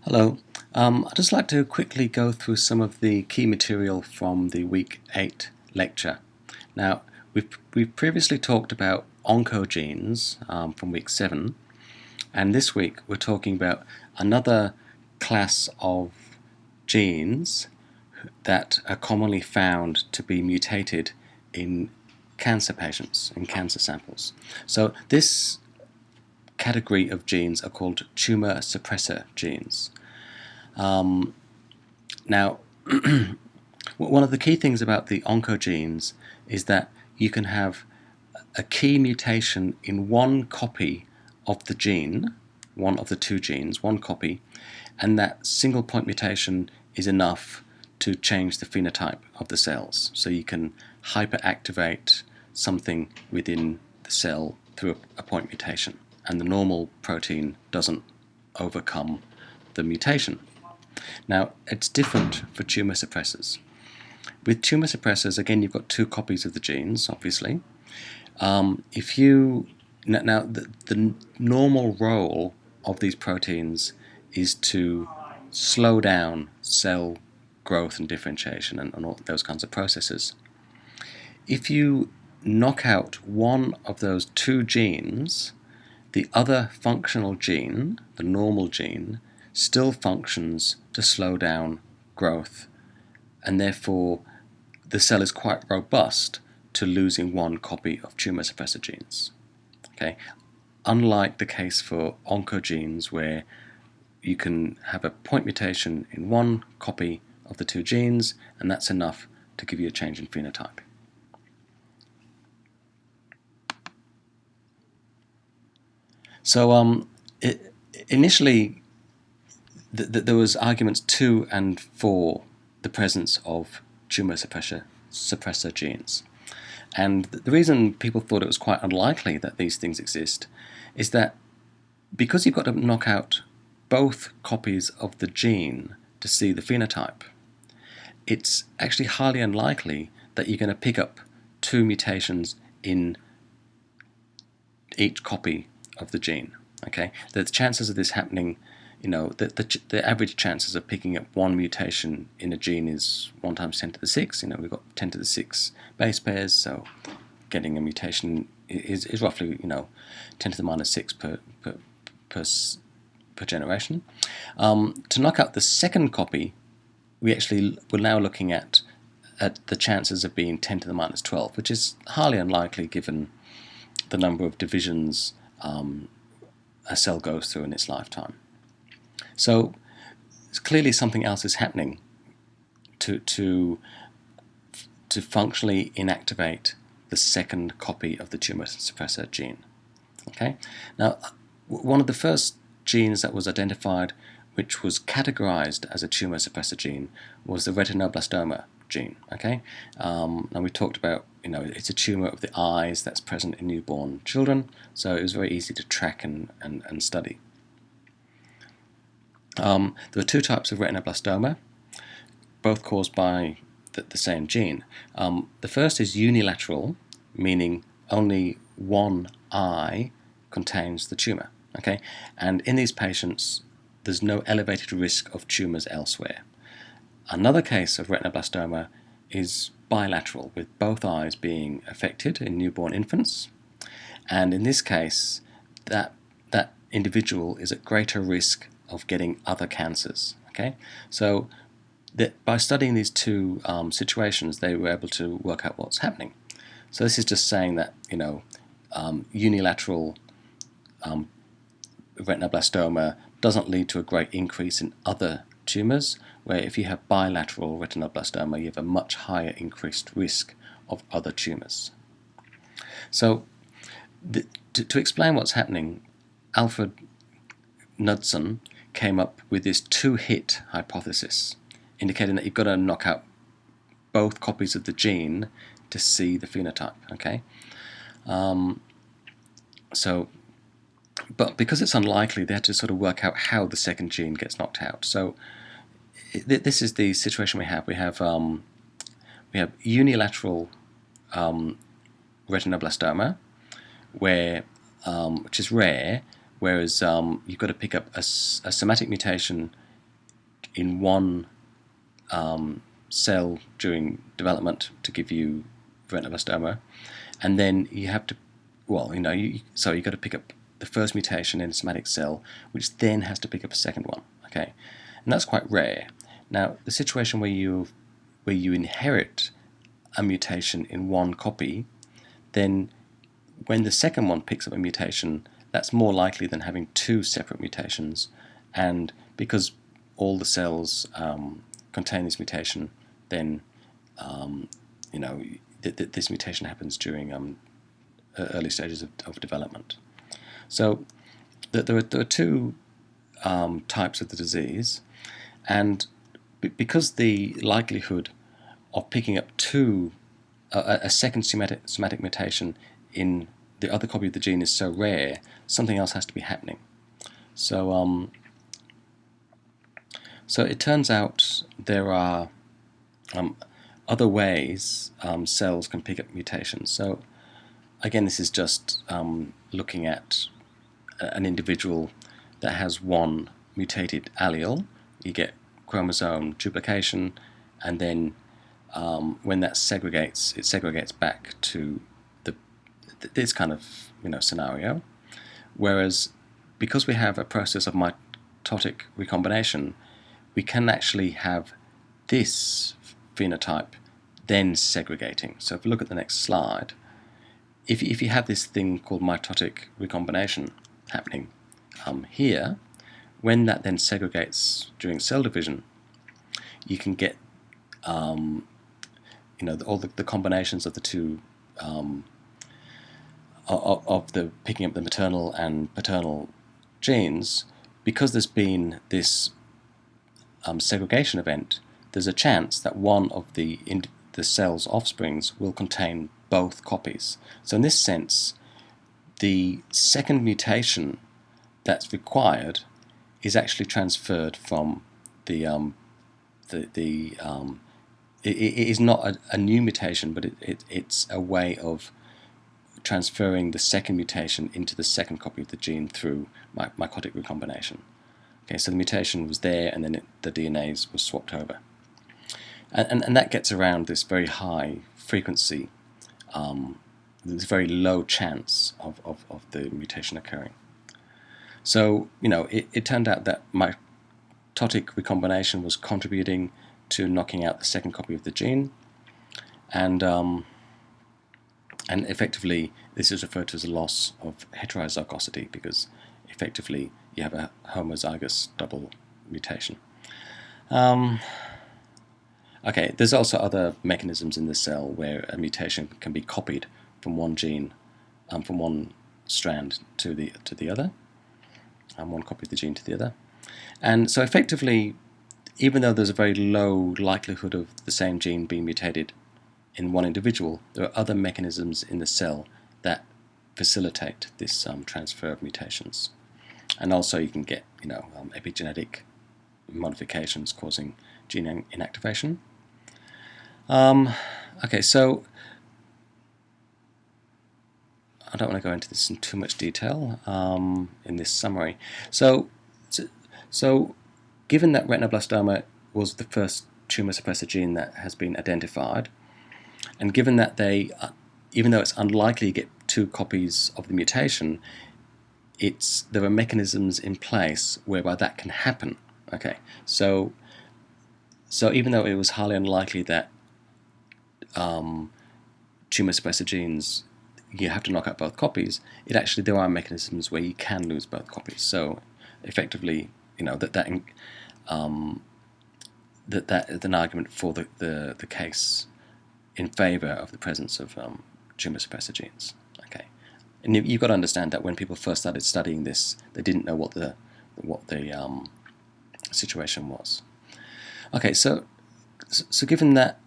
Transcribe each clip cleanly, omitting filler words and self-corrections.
Hello. I'd just like to quickly go through some of the key material from the Week 8 lecture. Now, we've previously talked about oncogenes from Week 7, and this week we're talking about another class of genes that are commonly found to be mutated in cancer patients, in cancer samples. So this category of genes are called tumor suppressor genes. Now, one of the key things about the oncogenes is that you can have a key mutation in one copy of the gene, one of the two genes, one copy, and that single point mutation is enough to change the phenotype of the cells. So you can hyperactivate something within the cell through a point mutation, and the normal protein doesn't overcome the mutation. Now, it's different for tumor suppressors. With tumor suppressors, again, you've got two copies of the genes, obviously. The normal role of these proteins is to slow down cell growth and differentiation and all those kinds of processes. If you knock out one of those two genes, the other functional gene, the normal gene, still functions to slow down growth, and therefore the cell is quite robust to losing one copy of tumor suppressor genes. Okay? Unlike the case for oncogenes, where you can have a point mutation in one copy of the two genes, and that's enough to give you a change in phenotype. So initially, there was arguments to and for the presence of tumor suppressor genes. And the reason people thought it was quite unlikely that these things exist is that because you've got to knock out both copies of the gene to see the phenotype, it's actually highly unlikely that you're going to pick up two mutations in each copy of the gene. Okay, the chances of this happening, the average chances of picking up one mutation in a gene is 1 times 10 to the 6. We've got 10 to the 6 base pairs, so getting a mutation is roughly 10 to the minus 6 per generation. To knock out the second copy, we're now looking at the chances of being 10 to the minus 12, which is highly unlikely given the number of divisions a cell goes through in its lifetime. So clearly something else is happening to functionally inactivate the second copy of the tumor suppressor gene. Okay. Now, one of the first genes that was identified, which was categorized as a tumor suppressor gene, was the retinoblastoma gene. Okay. And we talked about, it's a tumor of the eyes that's present in newborn children, so it was very easy to track and study. There were two types of retinoblastoma, both caused by the same gene. The first is unilateral, meaning only one eye contains the tumor. Okay, and in these patients, there's no elevated risk of tumors elsewhere. Another case of retinoblastoma is bilateral, with both eyes being affected in newborn infants, and in this case, that individual is at greater risk of getting other cancers. Okay, so by studying these two situations, they were able to work out what's happening. So this is just saying that unilateral retinoblastoma doesn't lead to a great increase in other tumors, where if you have bilateral retinoblastoma, you have a much higher increased risk of other tumors. So to explain what's happening, Alfred Knudsen came up with this two-hit hypothesis, indicating that you've got to knock out both copies of the gene to see the phenotype. Okay, but because it's unlikely, they had to sort of work out how the second gene gets knocked out. So this is the situation we have. We have unilateral retinoblastoma, which is rare, whereas you've got to pick up a somatic mutation in one cell during development to give you retinoblastoma, and then you have to, so you've got to pick up the first mutation in a somatic cell, which then has to pick up a second one. Okay, and that's quite rare. Now, the situation where you inherit a mutation in one copy, then when the second one picks up a mutation, that's more likely than having two separate mutations, and because all the cells contain this mutation, then this mutation happens during early stages of development. So there are two types of the disease, and because the likelihood of picking up a second somatic mutation in the other copy of the gene is so rare, something else has to be happening. So so it turns out there are other ways cells can pick up mutations. So again, this is just looking at an individual that has one mutated allele. You get chromosome duplication, and then when that segregates, it segregates back to this kind of scenario. Whereas because we have a process of mitotic recombination, we can actually have this phenotype then segregating. So if we look at the next slide, if you have this thing called mitotic recombination happening here, when that then segregates during cell division, you can get all the combinations of the two of the picking up the maternal and paternal genes. Because there's been this segregation event, there's a chance that one of the cell's offsprings will contain both copies. So in this sense, the second mutation that's required is actually transferred from it is not a new mutation, but it's a way of transferring the second mutation into the second copy of the gene through meiotic recombination. Okay, so the mutation was there, and then the DNAs were swapped over, and that gets around this very high frequency, this very low chance of the mutation occurring. So it turned out that meiotic recombination was contributing to knocking out the second copy of the gene, and effectively this is referred to as a loss of heterozygosity, because effectively you have a homozygous double mutation. Okay, there's also other mechanisms in the cell where a mutation can be copied from one gene, from one strand to the other, one copy of the gene to the other. And so effectively, even though there's a very low likelihood of the same gene being mutated in one individual, there are other mechanisms in the cell that facilitate this transfer of mutations. And also you can get epigenetic modifications causing gene inactivation. Okay, so I don't want to go into this in too much detail in this summary. So given that retinoblastoma was the first tumor suppressor gene that has been identified, and given that even though it's unlikely to get two copies of the mutation, there are mechanisms in place whereby that can happen. Okay, so even though it was highly unlikely that tumor suppressor genes, you have to knock out both copies, there are mechanisms where you can lose both copies. So effectively, that's an argument for the case in favor of the presence of tumor suppressor genes. Okay, and you've got to understand that when people first started studying this, they didn't know what the situation was. Okay, so given that,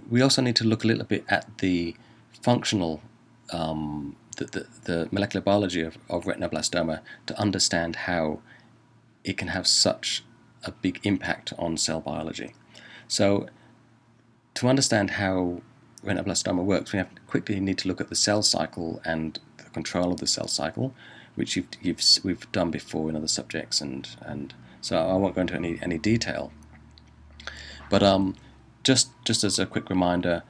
we also need to look a little bit at the functional, the molecular biology of retinoblastoma to understand how it can have such a big impact on cell biology. So to understand how retinoblastoma works, we quickly need to look at the cell cycle and the control of the cell cycle, which we've done before in other subjects, and so I won't go into any detail. But just as a quick reminder,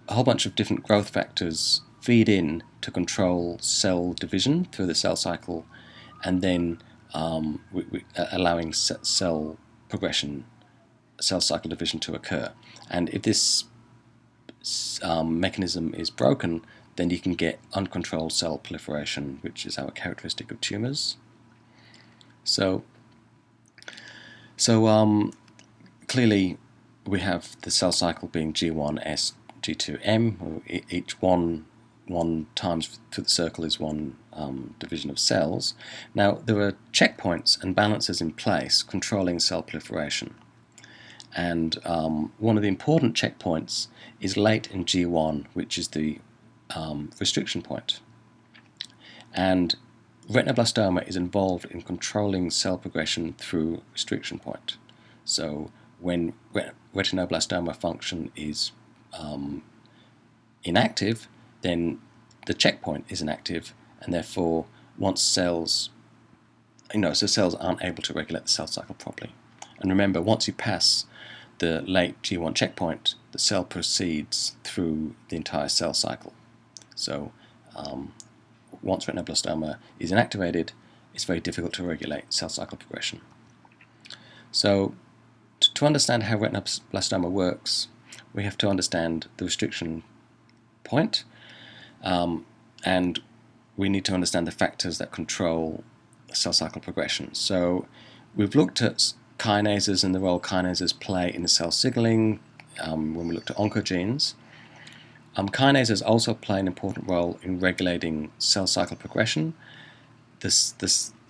a whole bunch of different growth factors feed in to control cell division through the cell cycle, and then allowing cell progression, cell cycle division to occur. And if this mechanism is broken, then you can get uncontrolled cell proliferation, which is our characteristic of tumors. So clearly we have the cell cycle being G1S, G2M, each one times through the circle is one division of cells. Now there are checkpoints and balances in place controlling cell proliferation. And one of the important checkpoints is late in G1, which is the restriction point. And retinoblastoma is involved in controlling cell progression through restriction point. So when retinoblastoma function is inactive, then the checkpoint is inactive, and therefore once cells, so cells aren't able to regulate the cell cycle properly. And remember, once you pass the late G1 checkpoint, the cell proceeds through the entire cell cycle. So once retinoblastoma is inactivated, it's very difficult to regulate cell cycle progression. So to understand how retinoblastoma works, we have to understand the restriction point, and we need to understand the factors that control cell cycle progression. So we've looked at kinases and the role kinases play in the cell signaling when we looked at oncogenes. Kinases also play an important role in regulating cell cycle progression. The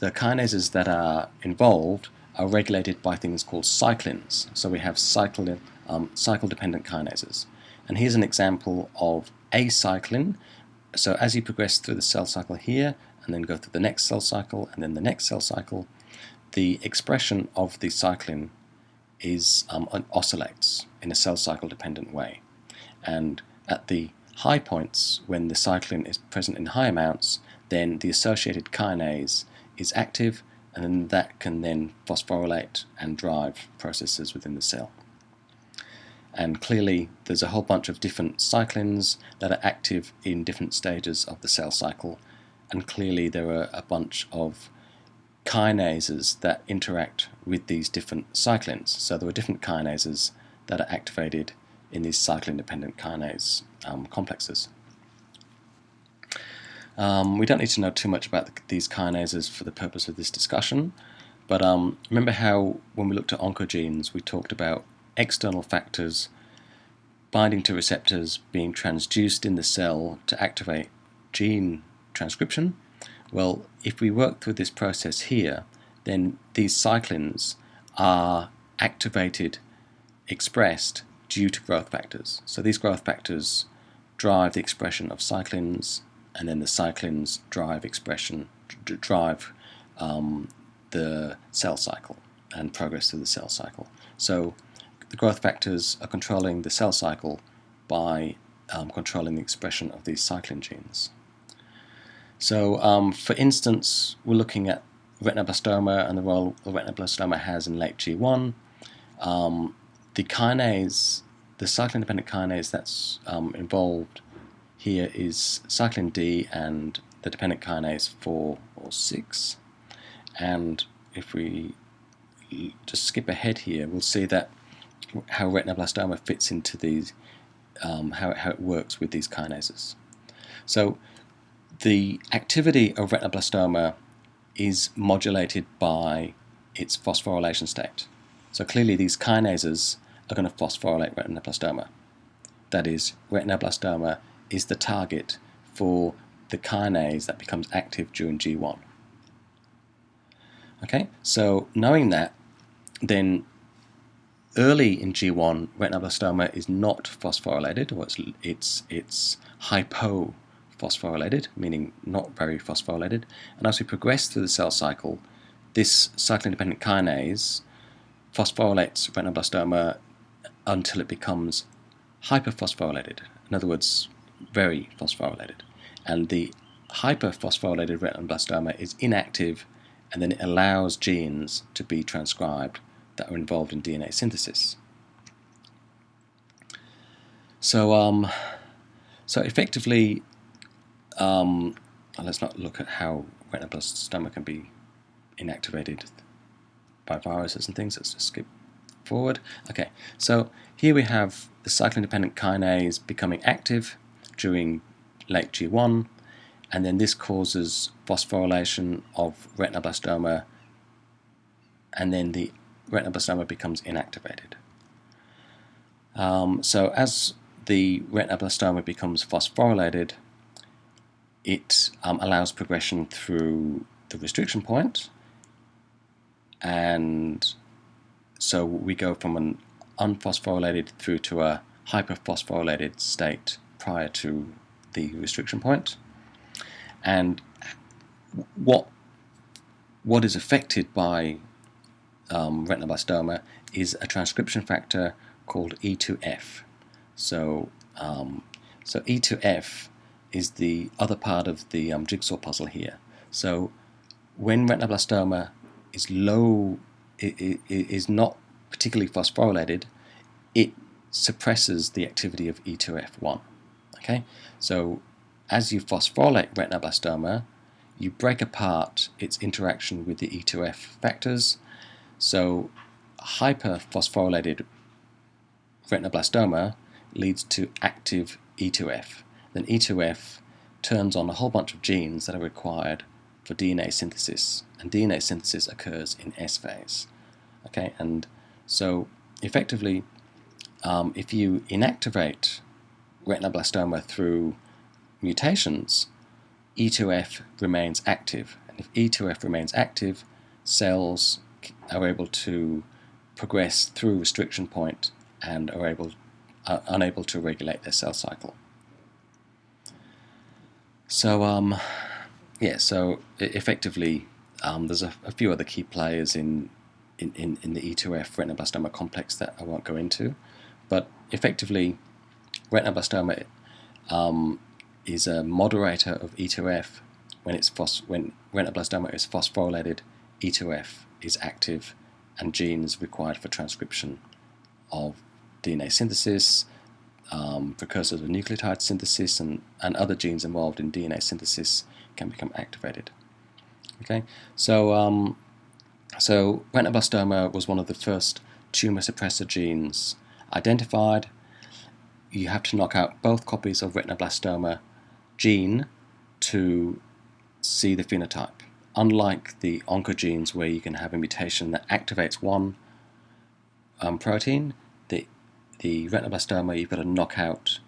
kinases that are involved are regulated by things called cyclins. So we have cycle-dependent kinases. And here's an example of a cyclin. So as you progress through the cell cycle here, and then go through the next cell cycle, and then the next cell cycle, the expression of the cyclin oscillates in a cell cycle dependent way. And at the high points, when the cyclin is present in high amounts, then the associated kinase is active, and then that can then phosphorylate and drive processes within the cell. And clearly there's a whole bunch of different cyclins that are active in different stages of the cell cycle, and clearly there are a bunch of kinases that interact with these different cyclins. So there are different kinases that are activated in these cyclin-dependent kinase complexes. We don't need to know too much about these kinases for the purpose of this discussion, but remember how when we looked at oncogenes we talked about external factors binding to receptors being transduced in the cell to activate gene transcription? Well, if we work through this process here, then these cyclins are activated, expressed due to growth factors. So these growth factors drive the expression of cyclins, and then the cyclins drive the cell cycle and progress through the cell cycle. So the growth factors are controlling the cell cycle by controlling the expression of these cyclin genes. So for instance, we're looking at retinoblastoma and the role the retinoblastoma has in late G1. The kinase, the cyclin-dependent kinase that's involved here is cyclin D and the dependent kinase 4 or 6. And if we just skip ahead here, we'll see that how retinoblastoma fits into these, how it works with these kinases. So the activity of retinoblastoma is modulated by its phosphorylation state. So clearly these kinases are going to phosphorylate retinoblastoma. That is, retinoblastoma is the target for the kinase that becomes active during G1. Okay, so knowing that, then early in G1, retinoblastoma is not phosphorylated, or it's hypophosphorylated, meaning not very phosphorylated. And as we progress through the cell cycle, this cyclin-dependent kinase phosphorylates retinoblastoma until it becomes hyperphosphorylated. In other words, very phosphorylated. And the hyperphosphorylated retinoblastoma is inactive and then it allows genes to be transcribed that are involved in DNA synthesis. So effectively, let's not look at how retinoblastoma can be inactivated by viruses and things. Let's just skip forward. Okay, so here we have the cyclin-dependent kinase becoming active during late G1, and then this causes phosphorylation of retinoblastoma, and then the retinoblastoma becomes inactivated. So as the retinoblastoma becomes phosphorylated, it allows progression through the restriction point, and so we go from an unphosphorylated through to a hyperphosphorylated state prior to the restriction point. And what is affected by retinoblastoma is a transcription factor called E2F. So E2F is the other part of the jigsaw puzzle here. So when retinoblastoma is low, it is not particularly phosphorylated, it suppresses the activity of E2F1. Okay, so as you phosphorylate retinoblastoma, you break apart its interaction with the E2F factors. So hyperphosphorylated retinoblastoma leads to active E2F. Then E2F turns on a whole bunch of genes that are required for DNA synthesis, and DNA synthesis occurs in S phase. Okay, and so effectively, if you inactivate retinoblastoma through mutations, E2F remains active, and if E2F remains active, cells are able to progress through restriction point and are unable to regulate their cell cycle. So so effectively, there's a few other key players in the E2F retinoblastoma complex that I won't go into, but effectively, retinoblastoma is a moderator of E2F. When retinoblastoma is phosphorylated, E2F is active, and genes required for transcription of DNA synthesis, precursors of nucleotide synthesis, and other genes involved in DNA synthesis can become activated. Okay, so retinoblastoma was one of the first tumor suppressor genes identified. You have to knock out both copies of retinoblastoma gene to see the phenotype. Unlike the oncogenes where you can have a mutation that activates one protein, the retinoblastoma, you've got to knock out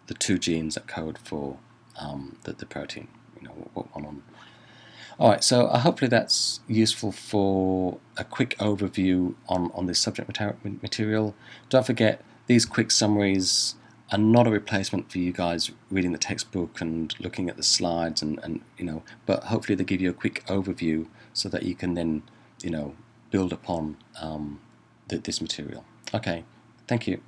the two genes that code for the protein. What one on. Alright, so hopefully that's useful for a quick overview on this subject material. Don't forget, these quick summaries are not a replacement for you guys reading the textbook and looking at the slides but hopefully they give you a quick overview so that you can then build upon this material. Okay, thank you.